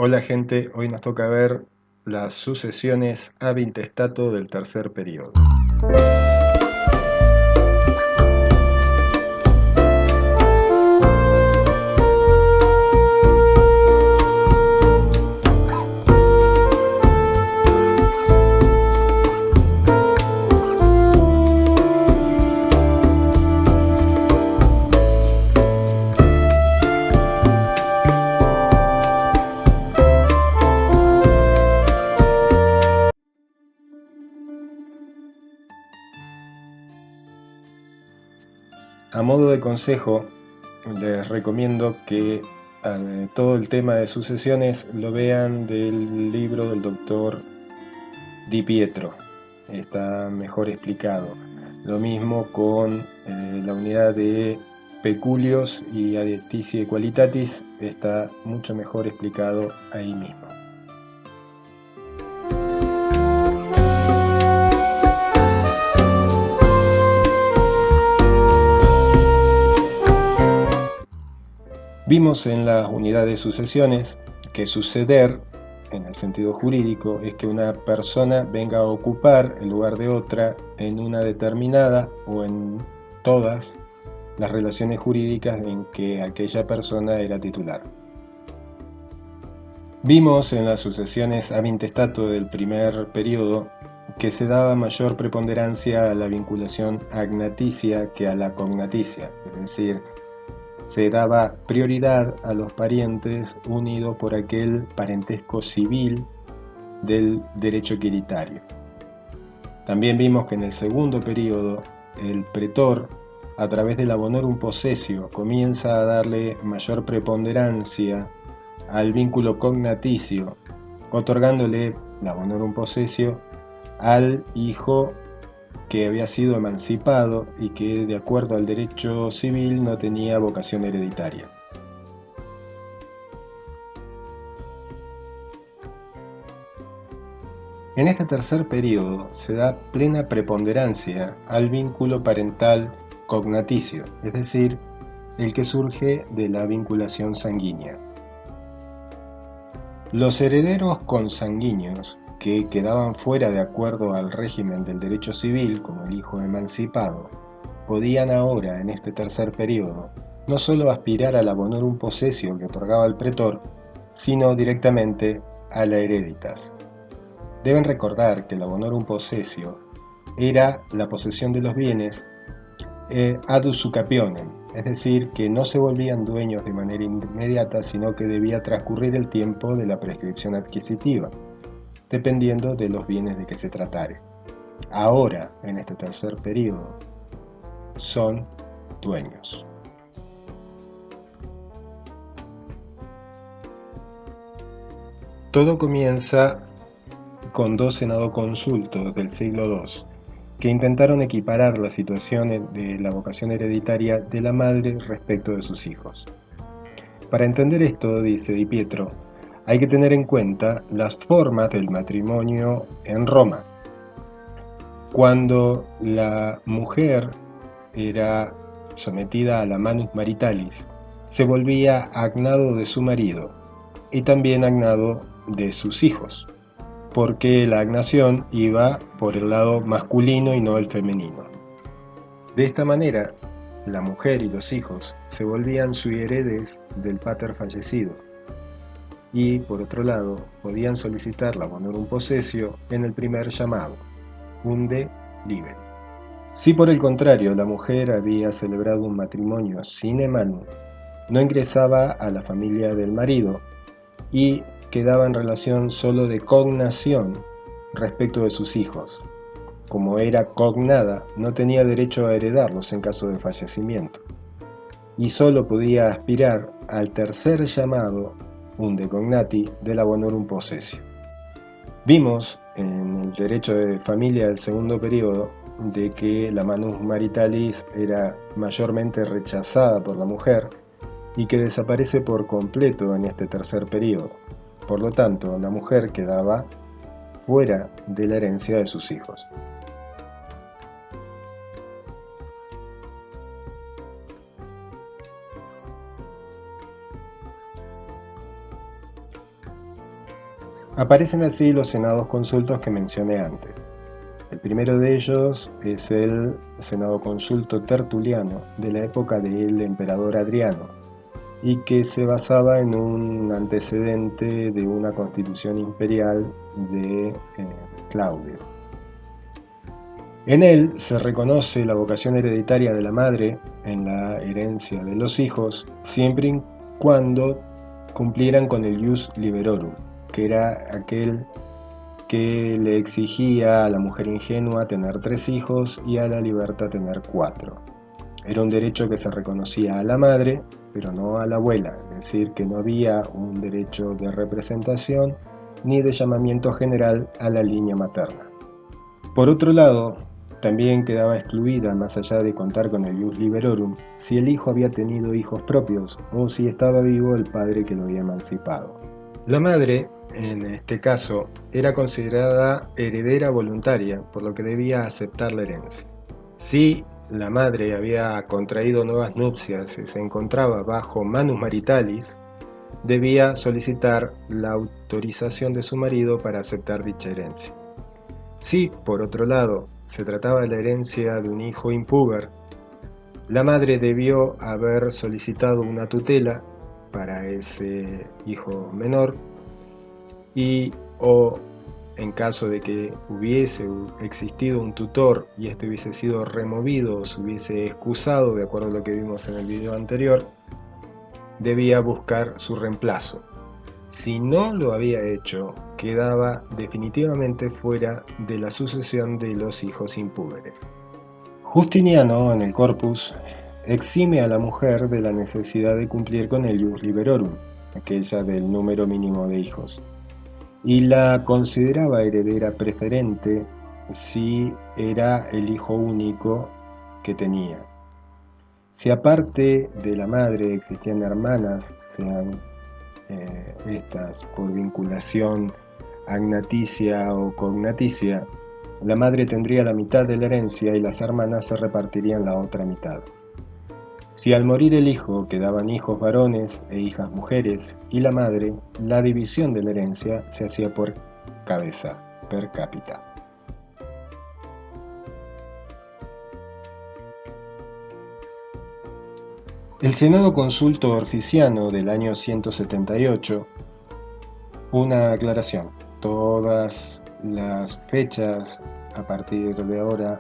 Hola gente, hoy nos toca ver las sucesiones ab intestato del tercer periodo. A modo de consejo, les recomiendo que todo el tema de sucesiones lo vean del libro del doctor Di Pietro. Está mejor explicado. Lo mismo con la unidad de peculios y adjeticia qualitatis, está mucho mejor explicado ahí mismo. Vimos en las unidades de sucesiones que suceder, en el sentido jurídico, es que una persona venga a ocupar el lugar de otra en una determinada o en todas las relaciones jurídicas en que aquella persona era titular. Vimos en las sucesiones ab intestato del primer periodo que se daba mayor preponderancia a la vinculación agnaticia que a la cognaticia, es decir, se daba prioridad a los parientes unidos por aquel parentesco civil del derecho hereditario. También vimos que en el segundo periodo el pretor, a través del abonorum possessio, comienza a darle mayor preponderancia al vínculo cognaticio, otorgándole el abonorum possessio al hijo que había sido emancipado y que, de acuerdo al derecho civil, no tenía vocación hereditaria. En este tercer periodo se da plena preponderancia al vínculo parental cognaticio, es decir, el que surge de la vinculación sanguínea. Los herederos consanguíneos que quedaban fuera de acuerdo al régimen del derecho civil, como el hijo emancipado, podían ahora, en este tercer periodo, no solo aspirar al abonorum possessio que otorgaba el pretor, sino directamente a la hereditas. Deben recordar que el abonorum possessio era la posesión de los bienes ad usucapione, es decir, que no se volvían dueños de manera inmediata, sino que debía transcurrir el tiempo de la prescripción adquisitiva, dependiendo de los bienes de que se tratare. Ahora, en este tercer periodo, son dueños. Todo comienza con dos senadoconsultos del siglo II que intentaron equiparar la situación de la vocación hereditaria de la madre respecto de sus hijos. Para entender esto, dice Di Pietro, hay que tener en cuenta las formas del matrimonio en Roma. Cuando la mujer era sometida a la manus maritalis, se volvía agnado de su marido y también agnado de sus hijos, porque la agnación iba por el lado masculino y no el femenino. De esta manera, la mujer y los hijos se volvían sui heredes del pater fallecido, y por otro lado podían solicitar la abonorum possessio en el primer llamado, unde liberi. Si por el contrario la mujer había celebrado un matrimonio sine manu, no ingresaba a la familia del marido y quedaba en relación solo de cognación respecto de sus hijos. Como era cognada, no tenía derecho a heredarlos en caso de fallecimiento, y solo podía aspirar al tercer llamado, unde cognati, del abonorum possessio. Vimos en el derecho de familia del segundo periodo de que la manus maritalis era mayormente rechazada por la mujer y que desaparece por completo en este tercer periodo. Por lo tanto, la mujer quedaba fuera de la herencia de sus hijos. Aparecen así los senados consultos que mencioné antes. El primero de ellos es el senado consulto tertuliano de la época del emperador Adriano y que se basaba en un antecedente de una constitución imperial de Claudio. En él se reconoce la vocación hereditaria de la madre en la herencia de los hijos, siempre y cuando cumplieran con el ius liberorum, que era aquel que le exigía a la mujer ingenua tener 3 hijos y a la liberta tener 4. Era un derecho que se reconocía a la madre, pero no a la abuela, es decir, que no había un derecho de representación ni de llamamiento general a la línea materna. Por otro lado, también quedaba excluida, más allá de contar con el ius liberorum, si el hijo había tenido hijos propios o si estaba vivo el padre que lo había emancipado. La madre, en este caso, era considerada heredera voluntaria, por lo que debía aceptar la herencia. Si la madre había contraído nuevas nupcias y se encontraba bajo manus maritalis, debía solicitar la autorización de su marido para aceptar dicha herencia. Si, por otro lado, se trataba de la herencia de un hijo impúber, la madre debió haber solicitado una tutela para ese hijo menor y o en caso de que hubiese existido un tutor y este hubiese sido removido o se hubiese excusado, de acuerdo a lo que vimos en el video anterior, debía buscar su reemplazo. Si no lo había hecho, quedaba definitivamente fuera de la sucesión de los hijos impúberes. Justiniano, en el Corpus, exime a la mujer de la necesidad de cumplir con el ius liberorum, aquella del número mínimo de hijos, y la consideraba heredera preferente si era el hijo único que tenía. Si aparte de la madre existían hermanas, sean estas por vinculación agnaticia o cognaticia, la madre tendría la mitad de la herencia y las hermanas se repartirían la otra mitad. Si al morir el hijo quedaban hijos varones e hijas mujeres y la madre, la división de la herencia se hacía por cabeza, per cápita. El Senado Consulto Orficiano del año 178, una aclaración, todas las fechas a partir de ahora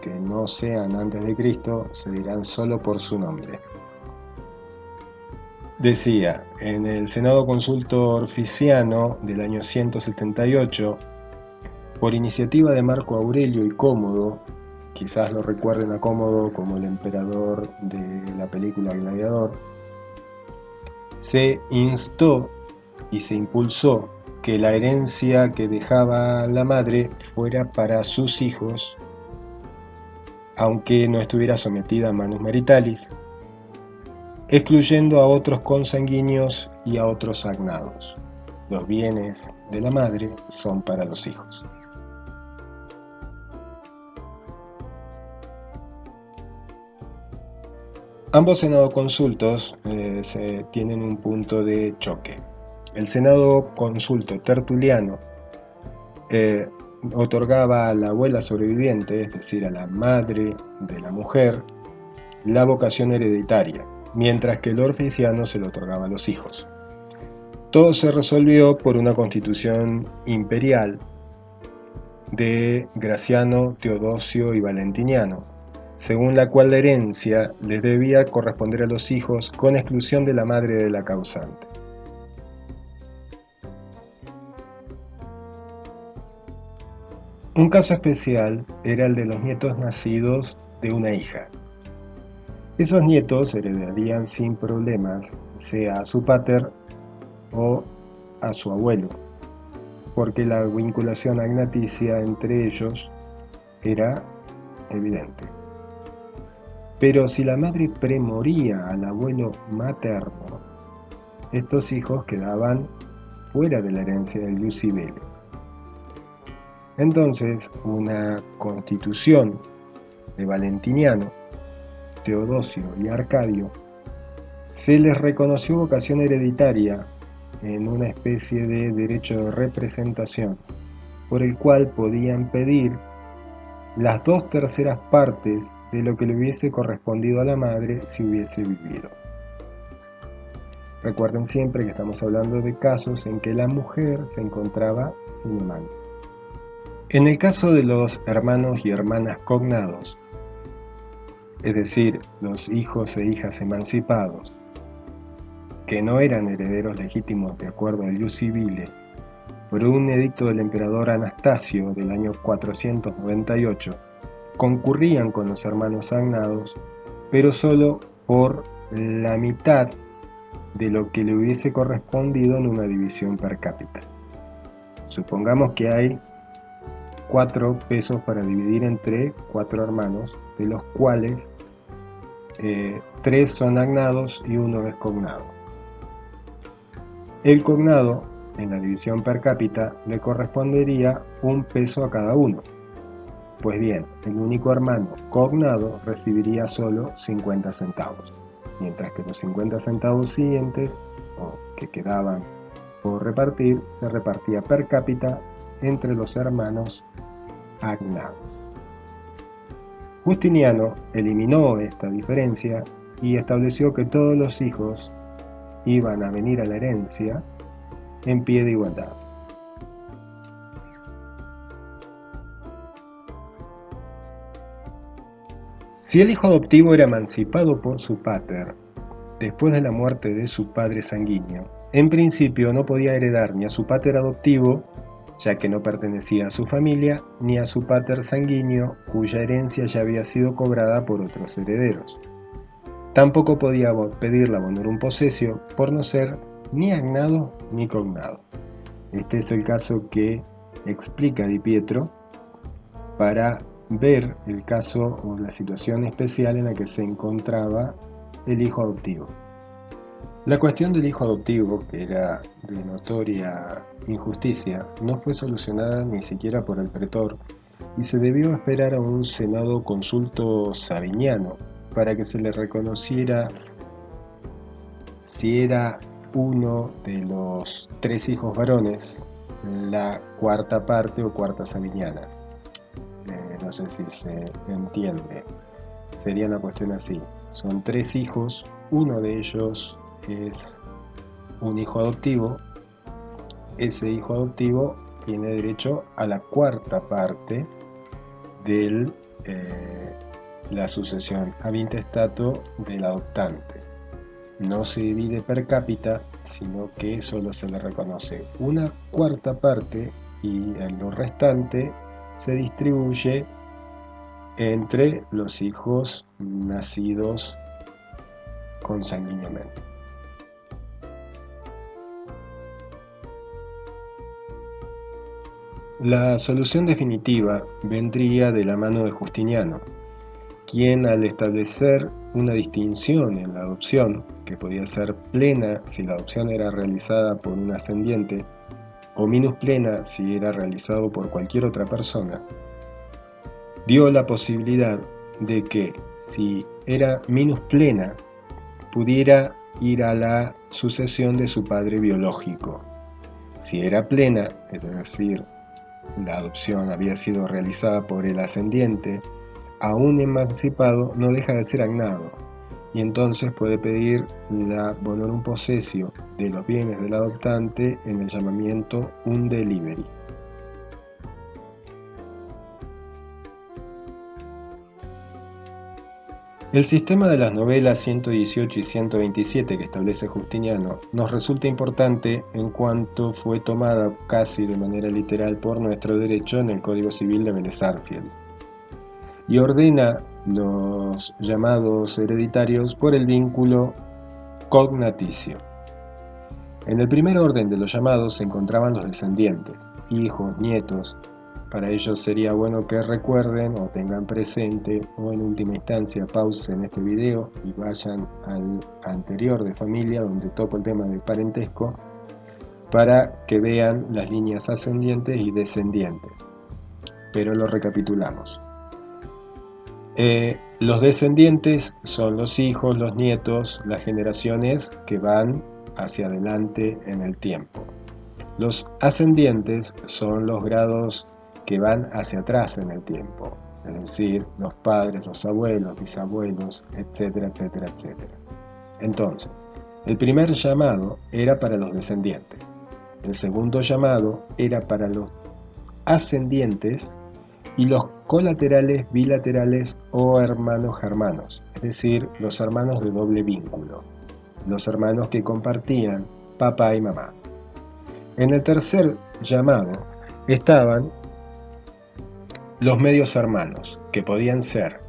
que no sean antes de Cristo se dirán solo por su nombre. Decía, en el Senado Consulto Orficiano del año 178, por iniciativa de Marco Aurelio y Cómodo, quizás lo recuerden a Cómodo como el emperador de la película Gladiador, se instó y se impulsó que la herencia que dejaba la madre fuera para sus hijos, aunque no estuviera sometida a manus maritalis, excluyendo a otros consanguíneos y a otros agnados. Los bienes de la madre son para los hijos. Ambos Senado Consultos tienen un punto de choque. El Senado Consulto Tertuliano otorgaba a la abuela sobreviviente, es decir, a la madre de la mujer, la vocación hereditaria, mientras que el Orficiano se lo otorgaba a los hijos. Todo se resolvió por una constitución imperial de Graciano, Teodosio y Valentiniano, según la cual la herencia les debía corresponder a los hijos con exclusión de la madre de la causante. Un caso especial era el de los nietos nacidos de una hija. Esos nietos heredarían sin problemas, sea a su pater o a su abuelo, porque la vinculación agnaticia entre ellos era evidente. Pero si la madre premoría al abuelo materno, estos hijos quedaban fuera de la herencia del ius civile. Entonces, una constitución de Valentiniano, Teodosio y Arcadio se les reconoció vocación hereditaria en una especie de derecho de representación, por el cual podían pedir las 2/3 partes de lo que le hubiese correspondido a la madre si hubiese vivido. Recuerden siempre que estamos hablando de casos en que la mujer se encontraba sin amante. En el caso de los hermanos y hermanas cognados, es decir, los hijos e hijas emancipados, que no eran herederos legítimos de acuerdo al ius civile, por un edicto del emperador Anastasio del año 498, concurrían con los hermanos agnados, pero solo por la mitad de lo que le hubiese correspondido en una división per cápita. Supongamos que hay 4 pesos para dividir entre 4 hermanos, de los cuales 3 son agnados y 1 es cognado. El cognado, en la división per cápita, le correspondería 1 peso a cada uno. Pues bien, el único hermano cognado recibiría solo 50 centavos, mientras que los 50 centavos siguientes, o que quedaban por repartir, se repartía per cápita entre los hermanos agnados. Justiniano eliminó esta diferencia y estableció que todos los hijos iban a venir a la herencia en pie de igualdad. Si el hijo adoptivo era emancipado por su pater después de la muerte de su padre sanguíneo, en principio no podía heredar ni a su pater adoptivo, ya que no pertenecía a su familia, ni a su pater sanguíneo, cuya herencia ya había sido cobrada por otros herederos. Tampoco podía pedir la bonorum possessio por no ser ni agnado ni cognado. Este es el caso que explica Di Pietro para ver el caso o la situación especial en la que se encontraba el hijo adoptivo. La cuestión del hijo adoptivo, que era de notoria injusticia, no fue solucionada ni siquiera por el pretor y se debió esperar a un senado consulto sabiniano para que se le reconociera si era uno de los 3 hijos varones la cuarta parte o cuarta sabiniana. No sé si se entiende. Sería una cuestión así. Son 3 hijos, uno de ellos es un hijo adoptivo. Ese hijo adoptivo tiene derecho a la cuarta parte de la sucesión ab intestato del adoptante. No se divide per cápita, sino que solo se le reconoce una cuarta parte y lo restante se distribuye entre los hijos nacidos consanguíneamente. La solución definitiva vendría de la mano de Justiniano, quien al establecer una distinción en la adopción, que podía ser plena si la adopción era realizada por un ascendiente, o minus plena si era realizado por cualquier otra persona, dio la posibilidad de que, si era minus plena, pudiera ir a la sucesión de su padre biológico. Si era plena, es decir, la adopción había sido realizada por el ascendiente, aún emancipado no deja de ser agnado, y entonces puede pedir la bonorum possessio de los bienes del adoptante en el llamamiento unde liberi. El sistema de las novelas 118 y 127 que establece Justiniano nos resulta importante en cuanto fue tomada casi de manera literal por nuestro derecho en el Código Civil de Vélez Sarsfield, y ordena los llamados hereditarios por el vínculo cognaticio. En el primer orden de los llamados se encontraban los descendientes, hijos, nietos. Para ellos sería bueno que recuerden o tengan presente, o en última instancia pausen este video y vayan al anterior de familia donde toco el tema del parentesco, para que vean las líneas ascendientes y descendientes. Pero lo recapitulamos. Los descendientes son los hijos, los nietos, las generaciones que van hacia adelante en el tiempo. Los ascendientes son los grados que van hacia atrás en el tiempo, es decir, los padres, los abuelos, bisabuelos, etcétera, etcétera, etcétera. Entonces, el primer llamado era para los descendientes. El segundo llamado era para los ascendientes y los colaterales, bilaterales o hermanos germanos, es decir, los hermanos de doble vínculo, los hermanos que compartían papá y mamá. En el tercer llamado estaban los medios hermanos, que podían ser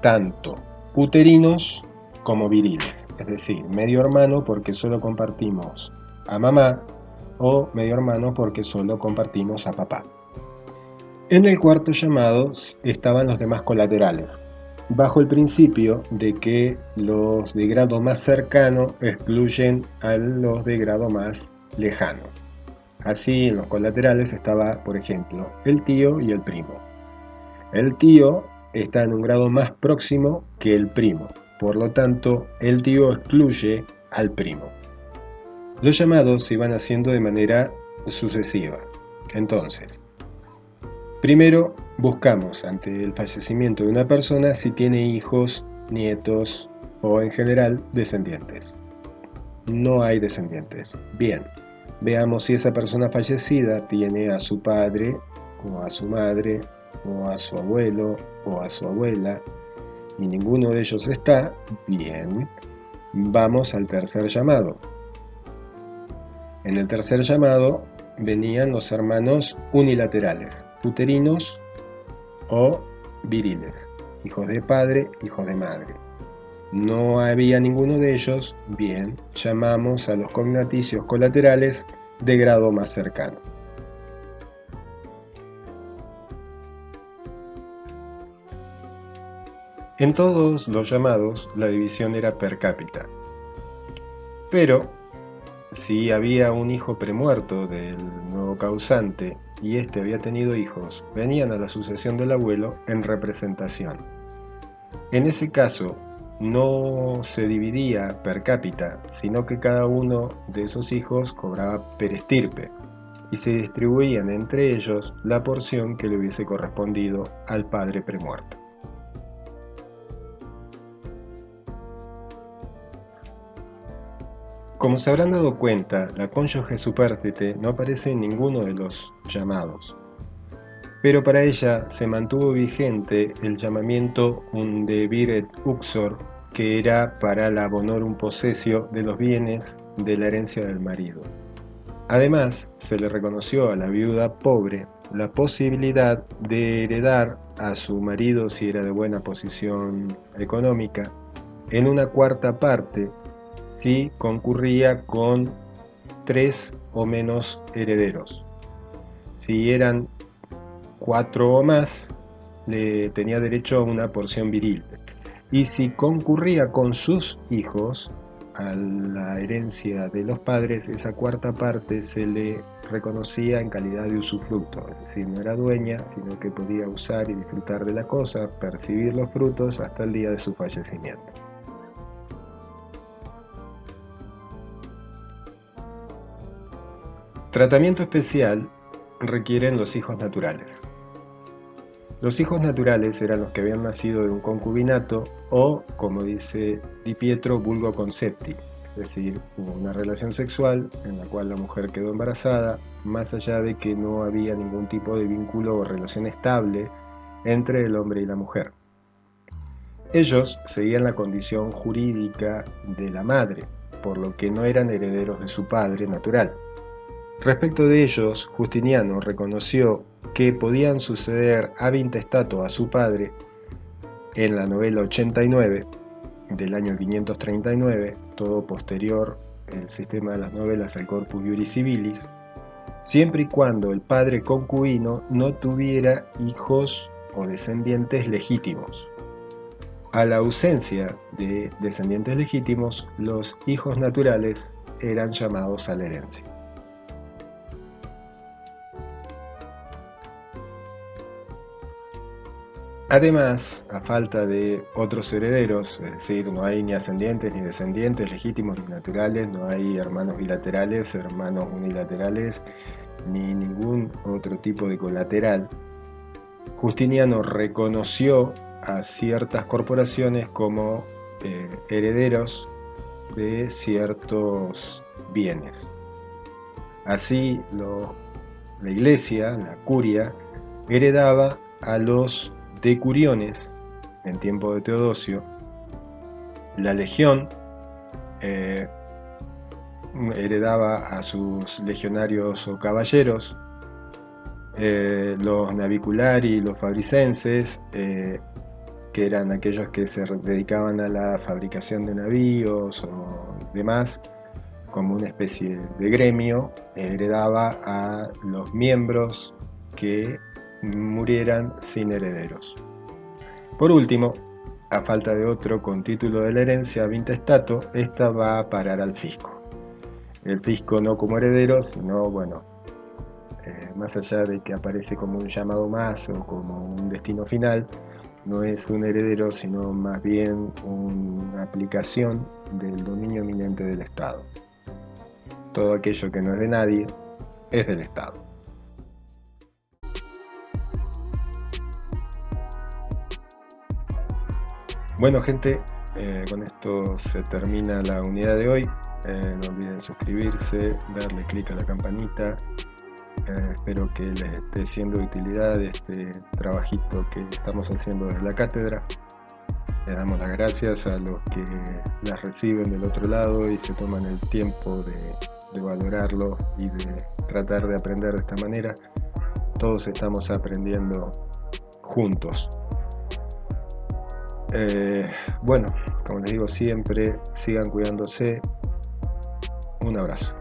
tanto uterinos como viriles, es decir, medio hermano porque solo compartimos a mamá o medio hermano porque solo compartimos a papá. En el cuarto llamado estaban los demás colaterales, bajo el principio de que los de grado más cercano excluyen a los de grado más lejano. Así, en los colaterales estaba, por ejemplo, el tío y el primo. El tío está en un grado más próximo que el primo, por lo tanto, el tío excluye al primo. Los llamados se iban haciendo de manera sucesiva. Entonces, primero buscamos ante el fallecimiento de una persona si tiene hijos, nietos o en general descendientes. No hay descendientes. Bien, veamos si esa persona fallecida tiene a su padre o a su madre o a su abuelo o a su abuela y ninguno de ellos está. Bien, vamos al tercer llamado. En el tercer llamado venían los hermanos unilaterales, uterinos o viriles, hijos de padre, hijos de madre. No había ninguno de ellos. Bien, llamamos a los cognaticios colaterales de grado más cercano. En todos los llamados la división era per cápita, pero si había un hijo premuerto del nuevo causante y éste había tenido hijos, venían a la sucesión del abuelo en representación. En ese caso, no se dividía per cápita, sino que cada uno de esos hijos cobraba per estirpe y se distribuían entre ellos la porción que le hubiese correspondido al padre premuerto. Como se habrán dado cuenta, la cónyuge supérstite no aparece en ninguno de los llamados, pero para ella se mantuvo vigente el llamamiento undebir et uxor, que era para la bonorum possessio de los bienes de la herencia del marido. Además, se le reconoció a la viuda pobre la posibilidad de heredar a su marido, si era de buena posición económica, en una cuarta parte si concurría con 3 o menos herederos. Si eran 4 o más, le tenía derecho a una porción viril. Y si concurría con sus hijos a la herencia de los padres, esa cuarta parte se le reconocía en calidad de usufructo, es decir, no era dueña, sino que podía usar y disfrutar de la cosa, percibir los frutos hasta el día de su fallecimiento. Tratamiento especial requieren los hijos naturales. Los hijos naturales eran los que habían nacido de un concubinato o, como dice Di Pietro, vulgo concepti, es decir, hubo una relación sexual en la cual la mujer quedó embarazada, más allá de que no había ningún tipo de vínculo o relación estable entre el hombre y la mujer. Ellos seguían la condición jurídica de la madre, por lo que no eran herederos de su padre natural. Respecto de ellos, Justiniano reconoció que podían suceder ab intestato a su padre en la novela 89 del año 539, todo posterior el sistema de las novelas al Corpus Iuris Civilis, siempre y cuando el padre concubino no tuviera hijos o descendientes legítimos. A la ausencia de descendientes legítimos, los hijos naturales eran llamados a la herencia. Además, a falta de otros herederos, es decir, no hay ni ascendientes ni descendientes legítimos ni naturales, no hay hermanos bilaterales, hermanos unilaterales, ni ningún otro tipo de colateral, Justiniano reconoció a ciertas corporaciones como herederos de ciertos bienes. Así, la iglesia, la curia, heredaba a los decuriones en tiempo de Teodosio, la legión heredaba a sus legionarios o caballeros, los naviculari, los fabricenses, que eran aquellos que se dedicaban a la fabricación de navíos o demás, como una especie de gremio, heredaba a los miembros que murieran sin herederos. Por último, a falta de otro con título de la herencia vintestato, esta va a parar al fisco. El fisco no como heredero, sino, bueno, más allá de que aparece como un llamado más o como un destino final, no es un heredero, sino más bien una aplicación del dominio eminente del Estado. Todo aquello que no es de nadie es del Estado. Bueno, gente, con esto se termina la unidad de hoy. No olviden suscribirse, darle clic a la campanita. Espero que les esté siendo de utilidad este trabajito que estamos haciendo desde la cátedra. Le damos las gracias a los que las reciben del otro lado y se toman el tiempo de valorarlo y de tratar de aprender de esta manera. Todos estamos aprendiendo juntos. Bueno, como les digo siempre, sigan cuidándose. Un abrazo.